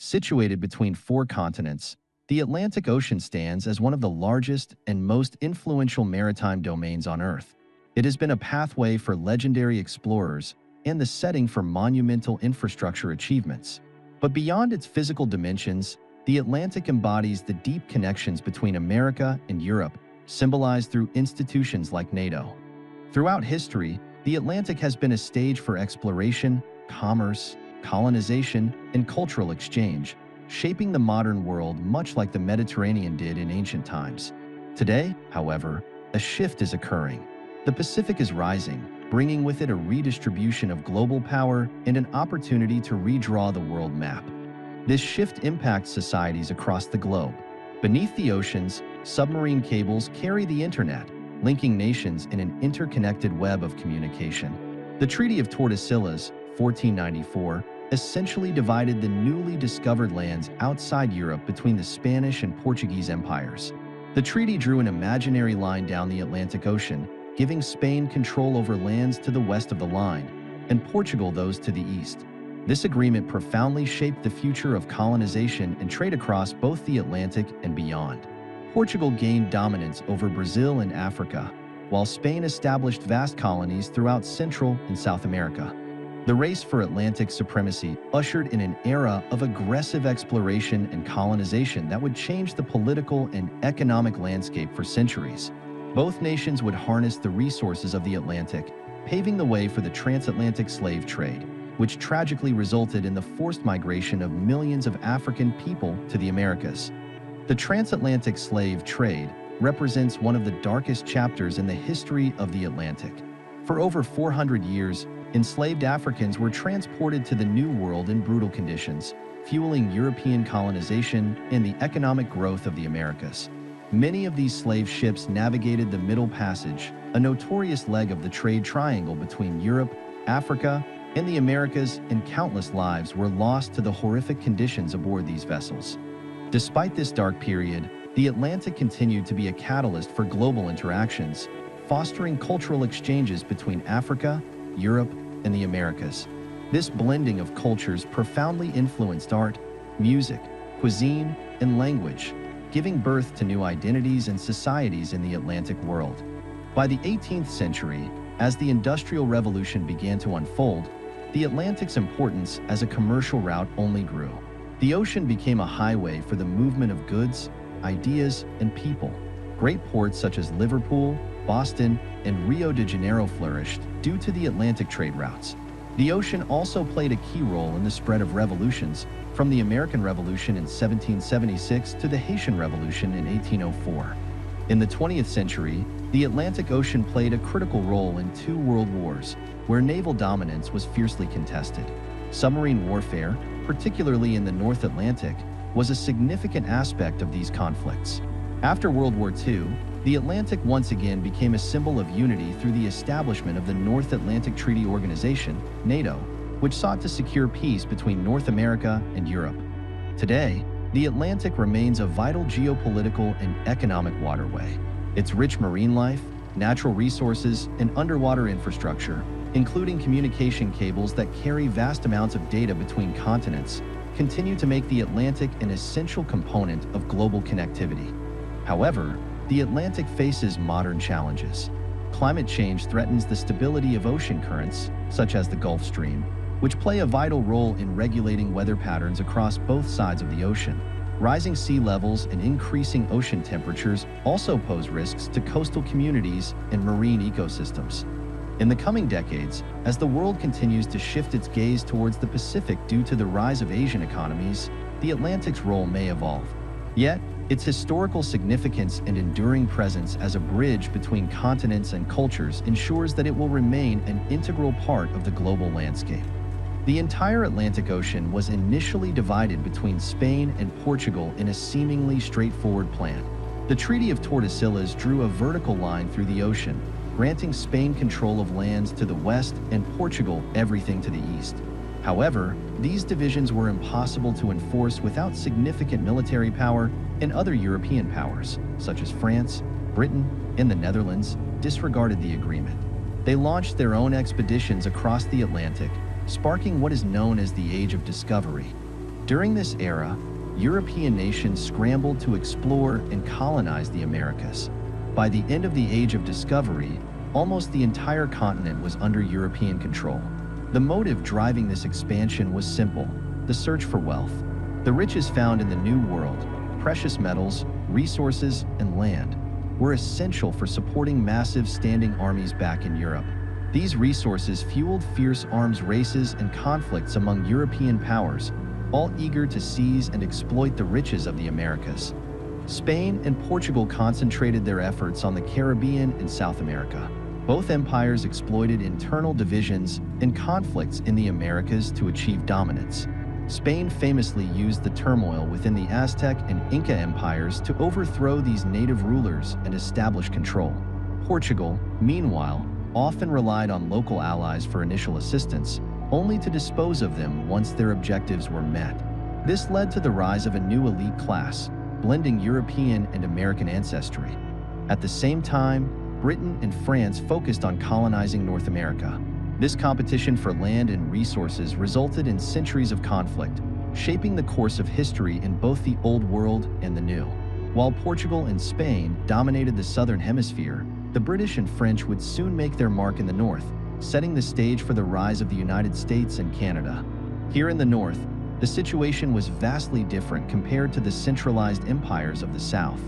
Situated between four continents, the Atlantic Ocean stands as one of the largest and most influential maritime domains on Earth. It has been a pathway for legendary explorers and the setting for monumental infrastructure achievements. But beyond its physical dimensions, the Atlantic embodies the deep connections between America and Europe, symbolized through institutions like NATO. Throughout history, the Atlantic has been a stage for exploration, commerce, colonization, and cultural exchange, shaping the modern world much like the Mediterranean did in ancient times. Today, however, a shift is occurring. The Pacific is rising, bringing with it a redistribution of global power and an opportunity to redraw the world map. This shift impacts societies across the globe. Beneath the oceans, submarine cables carry the internet, linking nations in an interconnected web of communication. The Treaty of Tordesillas, 1494, essentially divided the newly discovered lands outside Europe between the Spanish and Portuguese empires. The treaty drew an imaginary line down the Atlantic Ocean, giving Spain control over lands to the west of the line, and Portugal those to the east. This agreement profoundly shaped the future of colonization and trade across both the Atlantic and beyond. Portugal gained dominance over Brazil and Africa, while Spain established vast colonies throughout Central and South America. The race for Atlantic supremacy ushered in an era of aggressive exploration and colonization that would change the political and economic landscape for centuries. Both nations would harness the resources of the Atlantic, paving the way for the transatlantic slave trade, which tragically resulted in the forced migration of millions of African people to the Americas. The transatlantic slave trade represents one of the darkest chapters in the history of the Atlantic. For over 400 years, enslaved Africans were transported to the New World in brutal conditions, fueling European colonization and the economic growth of the Americas. Many of these slave ships navigated the Middle Passage, a notorious leg of the trade triangle between Europe, Africa, and the Americas, and countless lives were lost to the horrific conditions aboard these vessels. Despite this dark period, the Atlantic continued to be a catalyst for global interactions, fostering cultural exchanges between Africa, Europe, and the Americas. This blending of cultures profoundly influenced art, music, cuisine, and language, giving birth to new identities and societies in the Atlantic world. By the 18th century, as the Industrial Revolution began to unfold, the Atlantic's importance as a commercial route only grew. The ocean became a highway for the movement of goods, ideas, and people. Great ports such as Liverpool, Boston, and Rio de Janeiro flourished due to the Atlantic trade routes. The ocean also played a key role in the spread of revolutions, from the American Revolution in 1776 to the Haitian Revolution in 1804. In the 20th century, the Atlantic Ocean played a critical role in two world wars, where naval dominance was fiercely contested. Submarine warfare, particularly in the North Atlantic, was a significant aspect of these conflicts. After World War II, the Atlantic once again became a symbol of unity through the establishment of the North Atlantic Treaty Organization, NATO, which sought to secure peace between North America and Europe. Today, the Atlantic remains a vital geopolitical and economic waterway. Its rich marine life, natural resources, and underwater infrastructure, including communication cables that carry vast amounts of data between continents, continue to make the Atlantic an essential component of global connectivity. However, the Atlantic faces modern challenges. Climate change threatens the stability of ocean currents, such as the Gulf Stream, which play a vital role in regulating weather patterns across both sides of the ocean. Rising sea levels and increasing ocean temperatures also pose risks to coastal communities and marine ecosystems. In the coming decades, as the world continues to shift its gaze towards the Pacific due to the rise of Asian economies, the Atlantic's role may evolve. Yet, its historical significance and enduring presence as a bridge between continents and cultures ensures that it will remain an integral part of the global landscape. The entire Atlantic Ocean was initially divided between Spain and Portugal in a seemingly straightforward plan. The Treaty of Tordesillas drew a vertical line through the ocean, granting Spain control of lands to the west and Portugal everything to the east. However, these divisions were impossible to enforce without significant military power, and other European powers, such as France, Britain, and the Netherlands, disregarded the agreement. They launched their own expeditions across the Atlantic, sparking what is known as the Age of Discovery. During this era, European nations scrambled to explore and colonize the Americas. By the end of the Age of Discovery, almost the entire continent was under European control. The motive driving this expansion was simple: the search for wealth. The riches found in the New World, precious metals, resources, and land, were essential for supporting massive standing armies back in Europe. These resources fueled fierce arms races and conflicts among European powers, all eager to seize and exploit the riches of the Americas. Spain and Portugal concentrated their efforts on the Caribbean and South America. Both empires exploited internal divisions and conflicts in the Americas to achieve dominance. Spain famously used the turmoil within the Aztec and Inca empires to overthrow these native rulers and establish control. Portugal, meanwhile, often relied on local allies for initial assistance, only to dispose of them once their objectives were met. This led to the rise of a new elite class, blending European and American ancestry. At the same time, Britain and France focused on colonizing North America. This competition for land and resources resulted in centuries of conflict, shaping the course of history in both the Old World and the New. While Portugal and Spain dominated the Southern Hemisphere, the British and French would soon make their mark in the North, setting the stage for the rise of the United States and Canada. Here in the North, the situation was vastly different compared to the centralized empires of the South.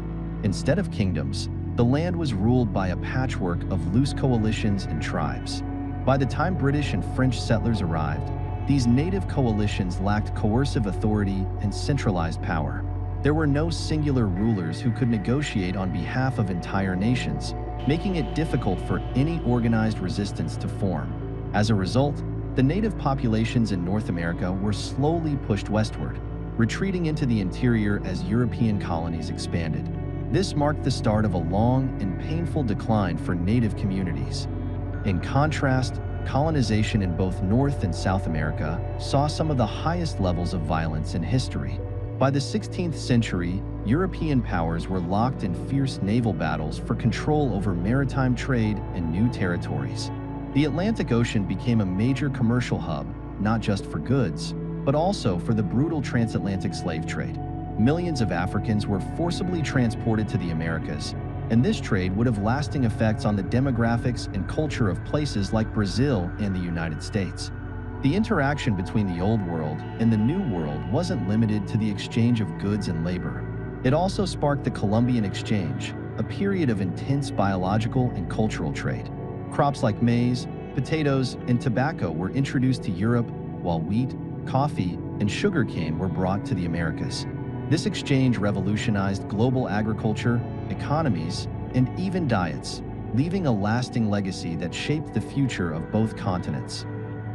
Instead of kingdoms, the land was ruled by a patchwork of loose coalitions and tribes. By the time British and French settlers arrived, these native coalitions lacked coercive authority and centralized power. There were no singular rulers who could negotiate on behalf of entire nations, making it difficult for any organized resistance to form. As a result, the native populations in North America were slowly pushed westward, retreating into the interior as European colonies expanded. This marked the start of a long and painful decline for native communities. In contrast, colonization in both North and South America saw some of the highest levels of violence in history. By the 16th century, European powers were locked in fierce naval battles for control over maritime trade and new territories. The Atlantic Ocean became a major commercial hub, not just for goods, but also for the brutal transatlantic slave trade. Millions of Africans were forcibly transported to the Americas, and this trade would have lasting effects on the demographics and culture of places like Brazil and the United States. The interaction between the Old World and the New World wasn't limited to the exchange of goods and labor. It also sparked the Columbian Exchange, a period of intense biological and cultural trade. Crops like maize, potatoes, and tobacco were introduced to Europe, while wheat, coffee, and sugarcane were brought to the Americas. This exchange revolutionized global agriculture, economies, and even diets, leaving a lasting legacy that shaped the future of both continents.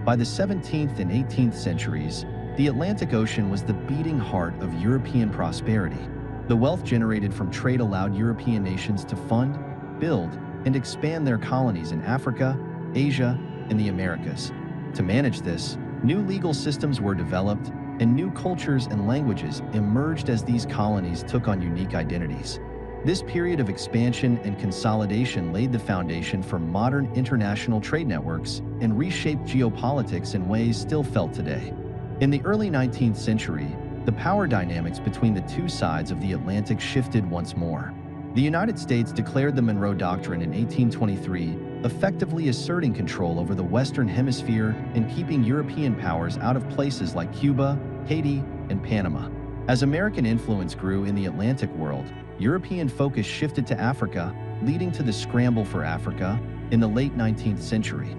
By the 17th and 18th centuries, the Atlantic Ocean was the beating heart of European prosperity. The wealth generated from trade allowed European nations to fund, build, and expand their colonies in Africa, Asia, and the Americas. To manage this, new legal systems were developed, and new cultures and languages emerged as these colonies took on unique identities. This period of expansion and consolidation laid the foundation for modern international trade networks and reshaped geopolitics in ways still felt today. In the early 19th century, the power dynamics between the two sides of the Atlantic shifted once more. The United States declared the Monroe Doctrine in 1823, effectively asserting control over the Western Hemisphere and keeping European powers out of places like Cuba, Haiti, and Panama. As American influence grew in the Atlantic world, European focus shifted to Africa, leading to the scramble for Africa in the late 19th century.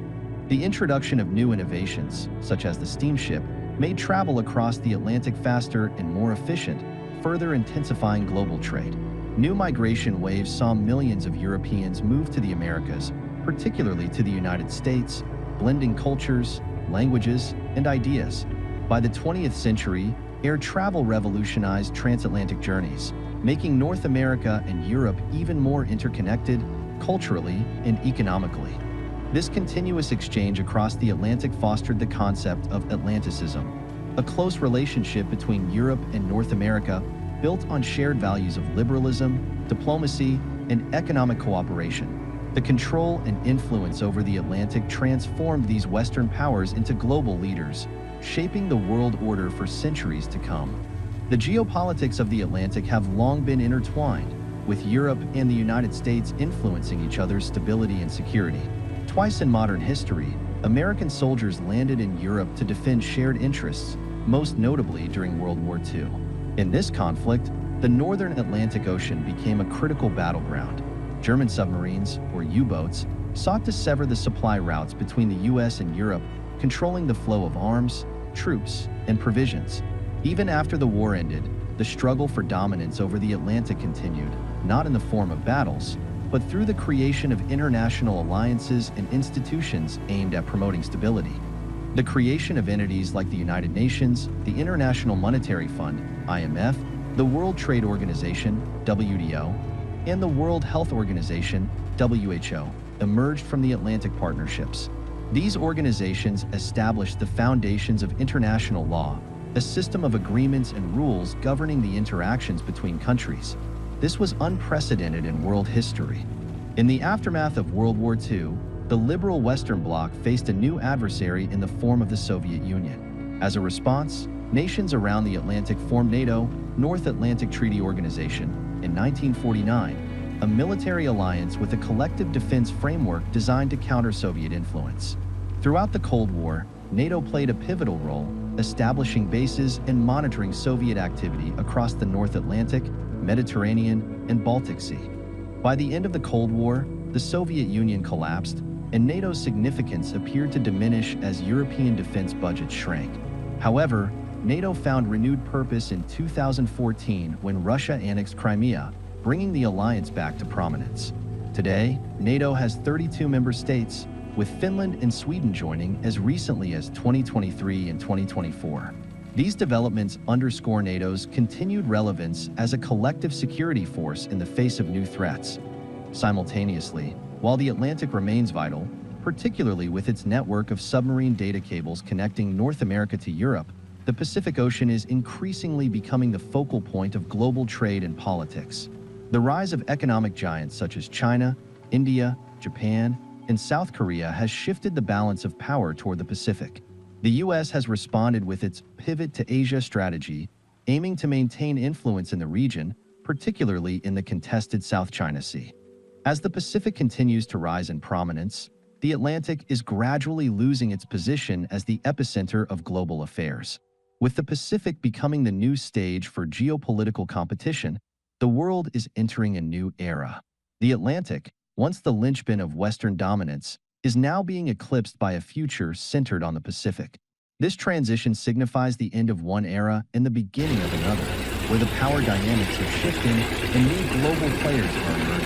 The introduction of new innovations, such as the steamship, made travel across the Atlantic faster and more efficient, further intensifying global trade. New migration waves saw millions of Europeans move to the Americas, particularly to the United States, blending cultures, languages, and ideas. By the 20th century, air travel revolutionized transatlantic journeys, making North America and Europe even more interconnected, culturally and economically. This continuous exchange across the Atlantic fostered the concept of Atlanticism, a close relationship between Europe and North America built on shared values of liberalism, diplomacy, and economic cooperation. The control and influence over the Atlantic transformed these Western powers into global leaders, shaping the world order for centuries to come. The geopolitics of the Atlantic have long been intertwined, with Europe and the United States influencing each other's stability and security. Twice in modern history, American soldiers landed in Europe to defend shared interests, most notably during World War II. In this conflict, the northern Atlantic Ocean became a critical battleground. German submarines, or U-boats, sought to sever the supply routes between the US and Europe, controlling the flow of arms, troops, and provisions. Even after the war ended, the struggle for dominance over the Atlantic continued, not in the form of battles, but through the creation of international alliances and institutions aimed at promoting stability. The creation of entities like the United Nations, the International Monetary Fund, IMF, the World Trade Organization, WTO, and the World Health Organization, WHO, emerged from the Atlantic partnerships. These organizations established the foundations of international law, a system of agreements and rules governing the interactions between countries. This was unprecedented in world history. In the aftermath of World War II, the liberal Western Bloc faced a new adversary in the form of the Soviet Union. As a response, nations around the Atlantic formed NATO, North Atlantic Treaty Organization, in 1949, a military alliance with a collective defense framework designed to counter Soviet influence. Throughout the Cold War, NATO played a pivotal role, establishing bases and monitoring Soviet activity across the North Atlantic, Mediterranean, and Baltic Sea. By the end of the Cold War, the Soviet Union collapsed, and NATO's significance appeared to diminish as European defense budgets shrank. However, NATO found renewed purpose in 2014 when Russia annexed Crimea, bringing the alliance back to prominence. Today, NATO has 32 member states, with Finland and Sweden joining as recently as 2023 and 2024. These developments underscore NATO's continued relevance as a collective security force in the face of new threats. Simultaneously, while the Atlantic remains vital, particularly with its network of submarine data cables connecting North America to Europe, the Pacific Ocean is increasingly becoming the focal point of global trade and politics. The rise of economic giants such as China, India, Japan, and South Korea has shifted the balance of power toward the Pacific. The US has responded with its Pivot to Asia strategy, aiming to maintain influence in the region, particularly in the contested South China Sea. As the Pacific continues to rise in prominence, the Atlantic is gradually losing its position as the epicenter of global affairs. With the Pacific becoming the new stage for geopolitical competition, the world is entering a new era. The Atlantic, once the linchpin of Western dominance, is now being eclipsed by a future centered on the Pacific. This transition signifies the end of one era and the beginning of another, where the power dynamics are shifting and new global players are emerging.